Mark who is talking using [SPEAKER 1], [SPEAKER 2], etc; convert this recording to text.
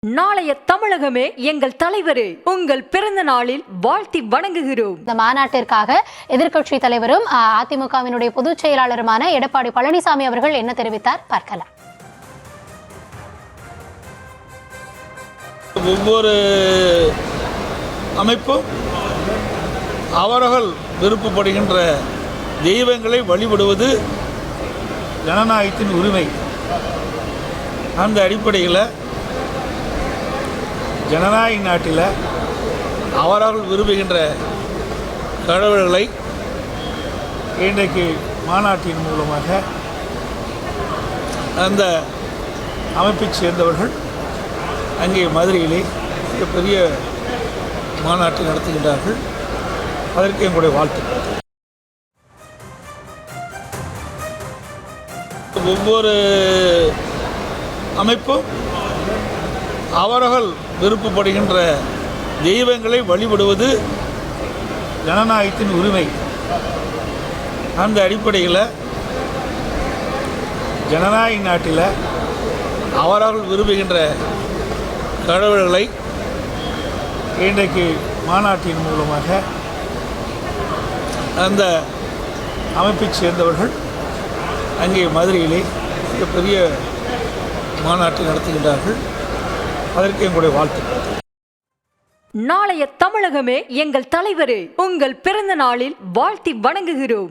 [SPEAKER 1] நாளைய தமிழகமே எங்கள் தலைவரே, உங்கள் பிறந்த நாளில் வாழ்த்தி வணங்குகிறோம்.
[SPEAKER 2] இந்த மாநாட்டிற்காக எதிர்க்கட்சி தலைவரும் அதிமுகவினுடைய பொதுச் செயலாளருமான எடப்பாடி பழனிசாமி அவர்கள் என்ன தெரிவித்தார் பார்க்கலாம்.
[SPEAKER 3] ஒவ்வொரு அமைப்பும் அவர்கள் விருப்பப்படுகின்ற தெய்வங்களை வழிபடுவது ஜனநாயகத்தின் உரிமை. அந்த அடிப்படையில் ஜனநாயக நாட்டில் அவர்கள் விரும்புகின்ற கடவுள்களை இன்றைக்கு மாநாட்டின் மூலமாக அந்த அமைப்பைச் சேர்ந்தவர்கள் அங்கே மதுரையிலே மிகப்பெரிய மாநாட்டை நடத்துகின்றார்கள். அதற்கு எங்களுடைய வாழ்த்துக்கள். ஒவ்வொரு அமைப்பும் அவர்கள் விருப்பப்படுகின்ற தெய்வங்களை வழிபடுவது ஜனநாயகத்தின் உரிமை. அந்த அடிப்படையில் ஜனநாயக நாட்டில் அவர்கள் விரும்புகின்ற கடவுள்களை இன்றைக்கு மாநாட்டின் மூலமாக அந்த அமைப்பைச் சேர்ந்தவர்கள் அங்கே மதுரையிலே மிகப்பெரிய மாநாட்டை நடத்துகின்றார்கள். அதற்கு எங்களுடைய வாழ்த்துக்கள்.
[SPEAKER 1] நாளைய தமிழகமே எங்கள் தலைவரே, உங்கள் பிறந்த நாளில் வாழ்த்தி வணங்குகிறோம்.